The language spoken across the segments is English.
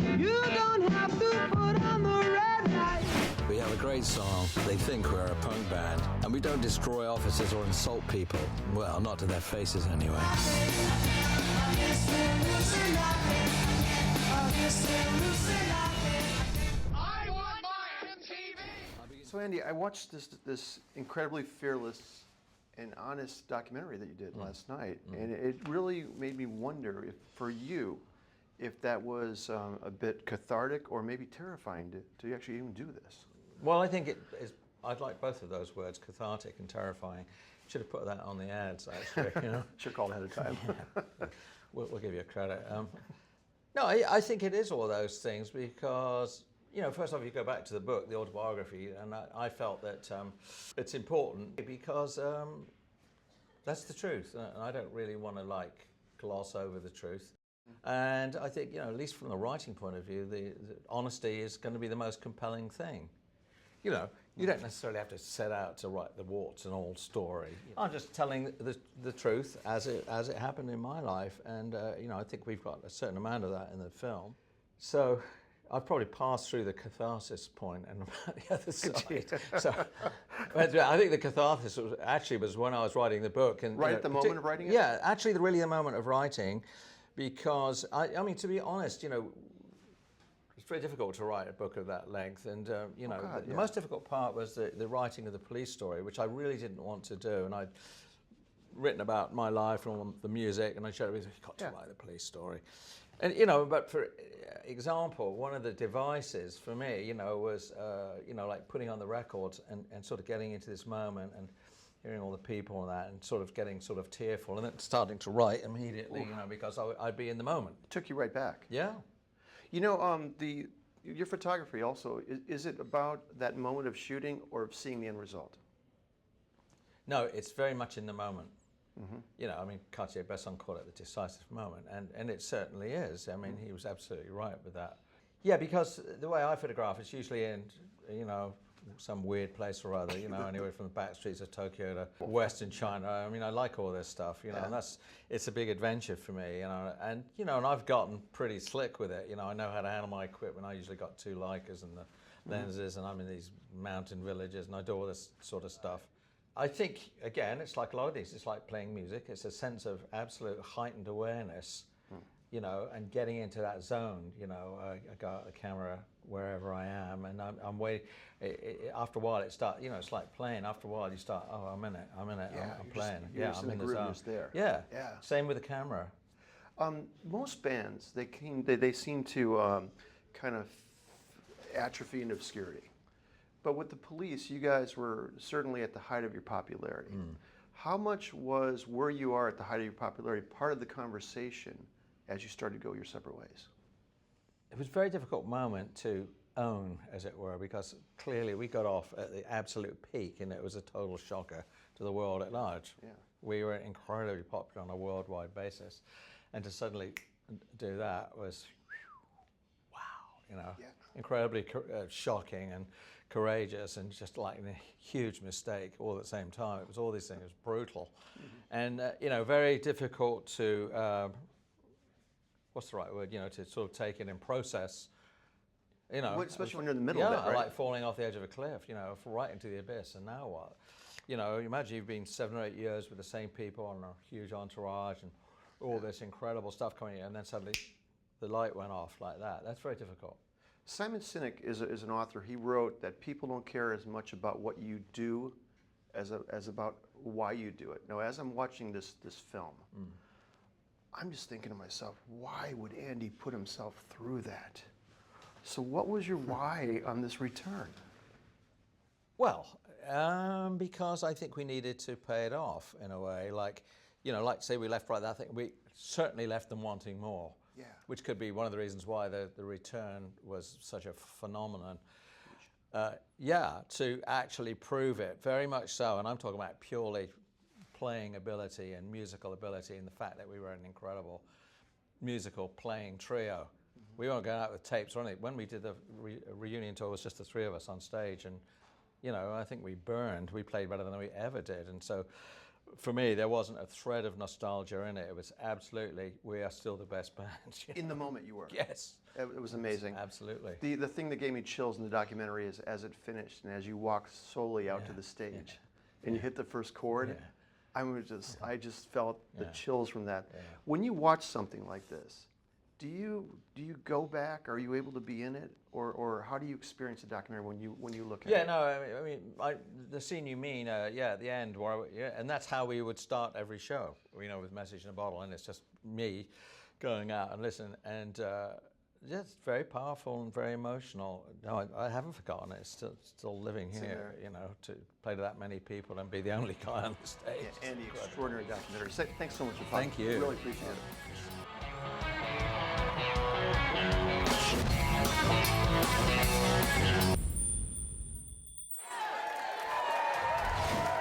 You don't have to put on the red light. We have a great song, They Think We're a Punk Band, and we don't destroy officers or insult people. Well, not to their faces anyway. So Andy, I watched this incredibly fearless and honest documentary that you did last night, and it really made me wonder if, for you, if that was a bit cathartic or maybe terrifying to actually even do this. Well, I think it is. I'd like both of those words, cathartic and terrifying. Should have put that on the ads, actually. You know? Should call ahead of time. We'll give you a credit. No, I think it is all those things because, you know, first off, you go back to the book, the autobiography, and I felt that it's important because that's the truth, and I don't really want to like gloss over the truth. And I think, you know, at least from the writing point of view, the honesty is going to be the most compelling thing. You know, you don't necessarily have to set out to write the warts and all story. I'm just telling the truth as it happened in my life, and you know, I think we've got a certain amount of that in the film. So I've probably passed through the catharsis point and about the other side. So, but I think the catharsis was when I was writing the book, and Right at the moment of writing it? Yeah, actually, really the moment of writing, because I mean, to be honest, you know, it's very difficult to write a book of that length, and you know, the most difficult part was the writing of the police story, which I really didn't want to do, and I'd written about my life and all the music, and I showed everything. You've got to write the police story, and you know, but for example, one of the devices for me, you know, was you know, like putting on the records and sort of getting into this moment and hearing all the people and that, and sort of getting sort of tearful, and then starting to write immediately, you know, because I'd be in the moment. It took you right back. Yeah. You know, your photography also, is it about that moment of shooting or of seeing the end result? No, it's very much in the moment. You know, I mean, Cartier-Bresson called it the decisive moment, and it certainly is. I mean, he was absolutely right with that. Yeah, because the way I photograph, it's usually in, you know, some weird place or other, you know, anywhere from the back streets of Tokyo to Western China. I mean, I like all this stuff, you know, and it's a big adventure for me, you know, and I've gotten pretty slick with it, you know. I know how to handle my equipment. I usually got 2 Leicas and the lenses, and I'm in these mountain villages, and I do all this sort of stuff. I think, again, it's like a lot of these, it's like playing music. It's a sense of absolute heightened awareness, you know, and getting into that zone, you know. I got a camera wherever I am, and I'm waiting. After a while, it starts, you know, it's like playing. After a while, you start, oh, I'm in it, Yeah, I'm playing. You're I'm in the groove, zone. you're just there. Yeah. Yeah. Same with the camera. Most bands, they seem to kind of atrophy into obscurity. But with the Police, you guys were certainly at the height of your popularity. How much was where you are at the height of your popularity part of the conversation as you started to go your separate ways? It was a very difficult moment to own, as it were, because clearly we got off at the absolute peak, and it was a total shocker to the world at large. Yeah. We were incredibly popular on a worldwide basis, and to suddenly do that was, wow, you know, incredibly shocking and courageous, and just like a huge mistake all at the same time. It was all these things. It was brutal, and you know, very difficult to. What's the right word? You know, to sort of take it and process. You know, especially when you're in the middle of it, right? Like falling off the edge of a cliff. You know, right into the abyss. And now what? You know, imagine you've been 7 or 8 years with the same people on a huge entourage and all this incredible stuff coming in, and then suddenly the light went off like that. That's very difficult. Simon Sinek is an author. He wrote that people don't care as much about what you do as about why you do it. Now, as I'm watching this film, I'm just thinking to myself, why would Andy put himself through that? So what was your why on this return? Well, because I think we needed to pay it off in a way. Like, you know, like say we left right there, I think we certainly left them wanting more. Yeah. Which could be one of the reasons why the return was such a phenomenon. Yeah, to actually prove it, very much so. And I'm talking about purely playing ability and musical ability, and the fact that we were an incredible musical playing trio. We weren't going out with tapes or anything. When we did the reunion tour, it was just the 3 of us on stage, and you know, I think we burned. We played better than we ever did, and so for me, there wasn't a thread of nostalgia in it. It was absolutely, we are still the best band. you In know? the moment you were. Yes. It was amazing. Absolutely. The thing that gave me chills in the documentary is as it finished and as you walked slowly out to the stage and you hit the first chord, I just felt the chills from that. Yeah. When you watch something like this, do you go back? Are you able to be in it, or how do you experience the documentary when you look at Yeah, it? no, I mean, the scene you mean, at the end, and that's how we would start every show, with Message in a Bottle, and it's just me going out and listening, and just very powerful and very emotional. No, I haven't forgotten it. It's still living here, to play to that many people and be the only guy on the stage. Yeah, Andy, extraordinary documentary. Thanks so much for Thank talking. you. Really appreciate it.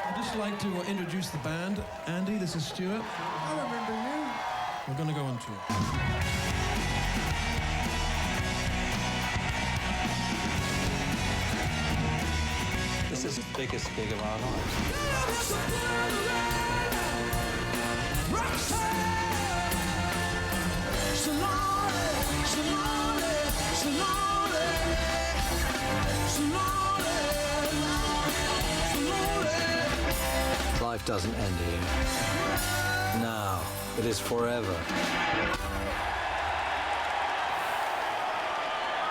I'd just like to introduce the band. Andy, this is Stuart. I remember you. We're going to go on tour. This is the biggest gig of our lives. Life doesn't end here. Now, it is forever.